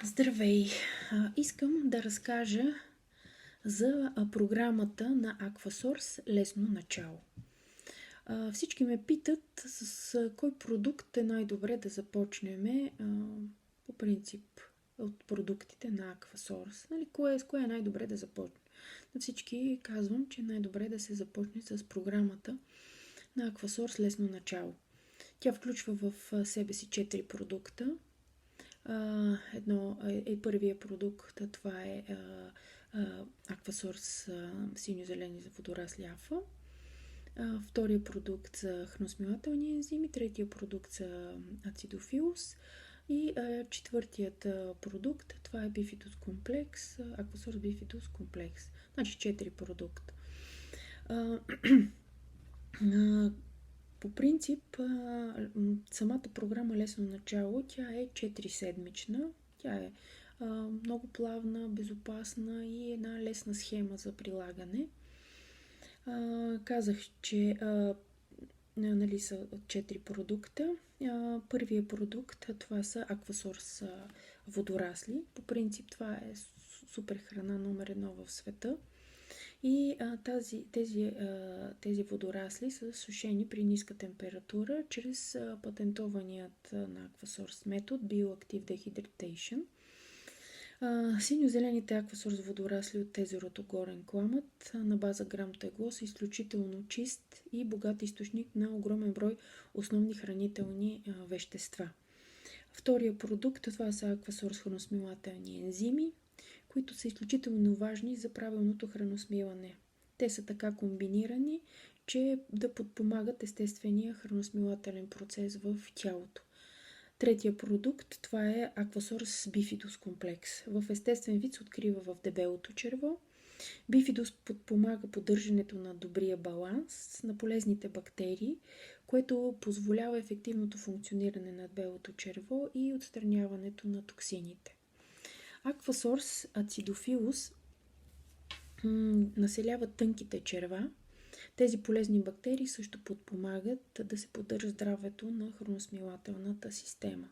Здравей! Искам да разкажа за програмата на Aquasource Лесно начало. Всички ме питат с кой продукт е най-добре да започнем, по принцип от продуктите на Aquasource. С кое е най-добре да започнем? На всички казвам, че е най-добре да се започне с програмата на Aquasource Лесно начало. Тя включва в себе си 4 продукта. Първия продукт, това е Aquasource синьо-зелени за водорасли АФА. Втория продукт са храносмилателни ензими, третия продукт са ацидофилус и четвъртият продукт, това е Bifidus Complex, Aquasource Bifidus Complex. Значи 4 продукта. По принцип, самата програма Лесно начало, тя е 4-седмична. Тя е много плавна, безопасна и една лесна схема за прилагане. Казах, че са 4 продукта. Първият продукт, това са Aquasource водорасли. По принцип това е супер храна номер 1 в света. И тези водорасли са сушени при ниска температура чрез патентованият на Aquasource метод Bioactive Dehydratation. Синьо-зелените Aquasource водорасли от езерото Горен Кламът на база грам тегло са изключително чист и богат източник на огромен брой основни хранителни вещества. Втория продукт, това са Aquasource храносмилателни ензими, които са изключително важни за правилното храносмилане. Те са така комбинирани, че да подпомагат естествения храносмилателен процес в тялото. Третия продукт, това е Aquasource Bifidus Complex. В естествен вид се открива в дебелото черво. Bifidus подпомага поддържането на добрия баланс на полезните бактерии, което позволява ефективното функциониране на дебелото черво и отстраняването на токсините. Aquasource Acidophilus населяват тънките черва. Тези полезни бактерии също подпомагат да се поддържа здравето на храносмилателната система.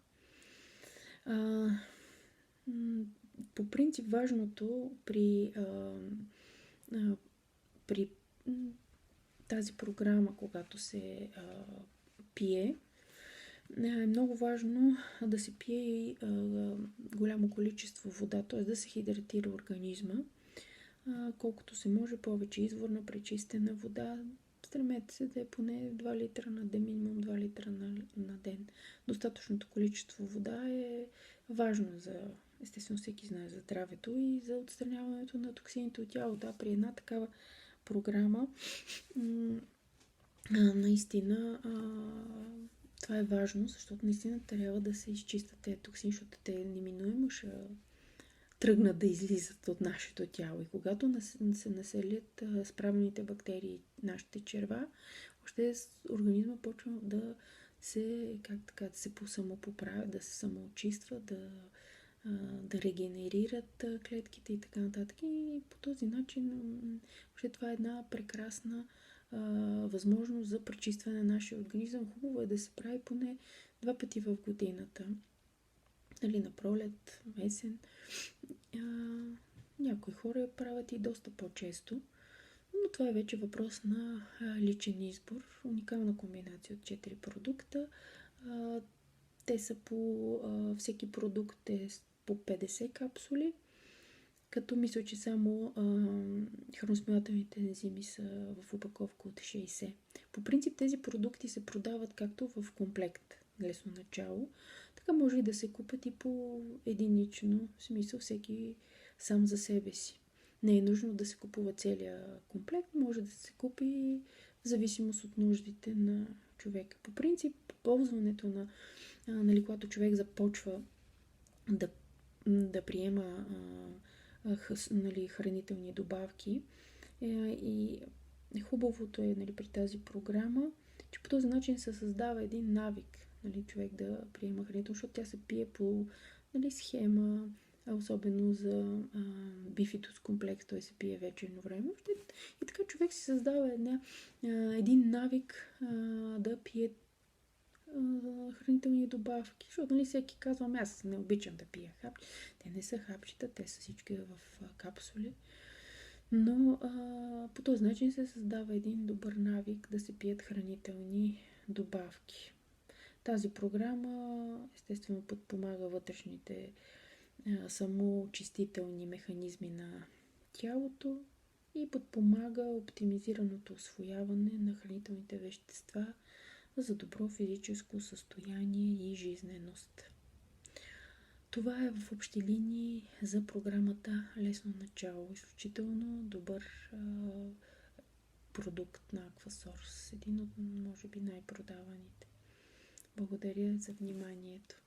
По принцип важното при тази програма, когато се пие, е много важно да се пие и голямо количество вода, т.е. да се хидратира организма. Колкото се може повече изворна пречистена вода. Стремете се да е поне 2 литра на ден, минимум 2 литра на ден. Достатъчното количество вода е важно естествено всеки знае за здравето и за отстраняването на токсините от тялото. При една такава програма наистина това е важно, защото наистина трябва да се изчистят тези токсини, защото те неминуемо ще тръгнат да излизат от нашето тяло. И когато се населят с правилните бактерии нашите черва, още организма почва да се, да се самопоправя, да се самоочиства, да регенерират клетките и така нататък. И по този начин още това е една прекрасна възможност за пречистване на нашия организъм. Хубаво е да се прави поне 2 пъти в годината. На пролет, есен. Някои хора я правят и доста по-често, но това е вече въпрос на личен избор. Уникална комбинация от 4 продукта. Те са всеки продукт е по 50 капсули, като мисля, че само храносмилателните ензими са в упаковка от 60. По принцип тези продукти се продават както в комплект Лесно начало, така може и да се купят и по единично, в смисъл всеки сам за себе си. Не е нужно да се купува целия комплект, може да се купи в зависимост от нуждите на човека. По принцип, ползването когато човек започва да приема хранителни добавки и хубавото е при тази програма, че по този начин се създава един навик, човек да приема хранително, защото тя се пие по схема, особено за Bifidus комплекс, той се пие вечерно време. И така човек си създава един навик да пие хранителни добавки, защото нали всеки казва, аз не обичам да пия хапчета. Те не са хапчета, те са всички в капсули. Но по този начин се създава един добър навик да се пият хранителни добавки. Тази програма естествено подпомага вътрешните самоочистителни механизми на тялото и подпомага оптимизираното усвояване на хранителните вещества за добро физическо състояние и жизненост. Това е в общи линии за програмата Лесно начало. Изключително добър продукт на Aquasource. Един от, може би, най-продаваните. Благодаря за вниманието.